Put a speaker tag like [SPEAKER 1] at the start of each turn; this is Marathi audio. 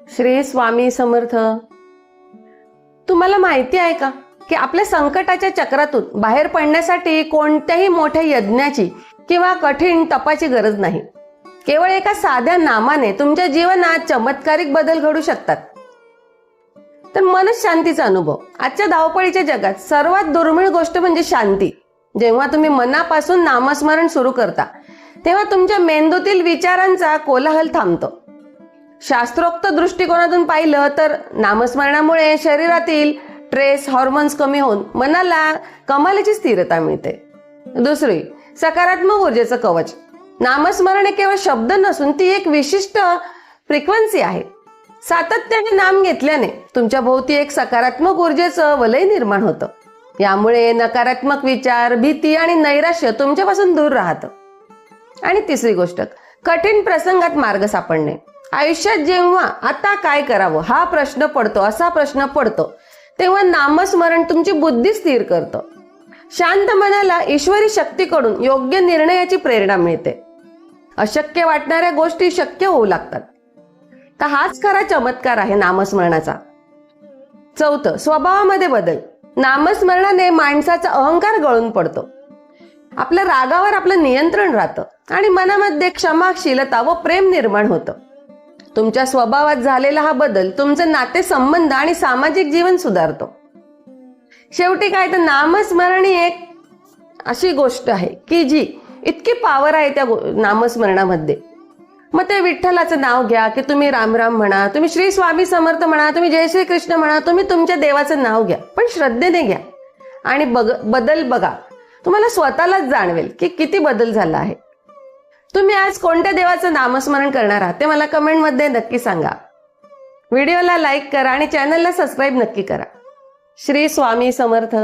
[SPEAKER 1] श्री स्वामी समर्थ. तुम्हाला माहिती आहे का की आपल्या संकटाच्या चक्रातून बाहेर पडण्यासाठी कोणत्याही मोठ्या यज्ञाची किंवा कठीण तपाची गरज नाही. केवळ एका साध्या नामाने तुमच्या जीवनात चमत्कारिक बदल घडू शकतात. तर मनशांतीचा अनुभव. आजच्या धावपळीच्या जगात सर्वात दुर्मिळ गोष्ट म्हणजे शांती. जेव्हा तुम्ही मनापासून नामस्मरण सुरू करता तेव्हा तुमच्या मेंदूतील विचारांचा कोलाहल थांबतो. शास्त्रोक्त दृष्टिकोनातून पाहिलं तर नामस्मरणामुळे शरीरातील स्ट्रेस हॉर्मोन्स कमी होऊन मनाला कमालीची स्थिरता मिळते. दुसरी, सकारात्मक ऊर्जेचं कवच. नामस्मरण हे केवळ शब्द नसून ती एक विशिष्ट फ्रिक्वेन्सी आहे. सातत्याने नाम घेतल्याने तुमच्या भोवती एक सकारात्मक ऊर्जेचं वलय निर्माण होतं. यामुळे नकारात्मक विचार, भीती आणि नैराश्य तुमच्यापासून दूर राहतं. आणि तिसरी गोष्ट, कठीण प्रसंगात मार्ग सापडणे. आयुष्यात जेव्हा आता काय करावं हा प्रश्न पडतो, असा प्रश्न पडतो, तेव्हा नामस्मरण तुमची बुद्धी स्थिर करतं. शांत मनाला ईश्वरी शक्तीकडून योग्य निर्णयाची प्रेरणा मिळते. अशक्य वाटणाऱ्या गोष्टी शक्य होऊ लागतात. तर हाच खरा चमत्कार आहे नामस्मरणाचा. चौथं, स्वभावामध्ये बदल. नामस्मरणाने माणसाचा अहंकार गळून पडतो. आपल्या रागावर आपलं नियंत्रण राहतं आणि मनामध्ये क्षमाशीलता व प्रेम निर्माण होतं. तुमच्या स्वभावात झालेला हा बदल तुमचे नातेसंबंध आणि सामाजिक जीवन सुधारतो. शेवटी काय तर नामस्मरण ही एक अशी गोष्ट आहे की जी इतकी पॉवर आहे त्या नामस्मरणामध्ये. मग ते विठ्ठलाचं नाव घ्या की तुम्ही रामराम म्हणा, तुम्ही श्री स्वामी समर्थ म्हणा, तुम्ही जय श्री कृष्ण म्हणा, तुम्ही तुमच्या देवाचं नाव घ्या, पण श्रद्धेने घ्या आणि बदल बघा. तुम्हाला स्वतःलाच जाणवेल की किती बदल झाला आहे. तुम्ही आज कोणत्या देवाचं नामस्मरण करणार आहात ते मला कमेंटमध्ये नक्की सांगा. व्हिडिओला लाईक करा आणि चॅनलला सबस्क्राईब नक्की करा. श्री स्वामी समर्थ.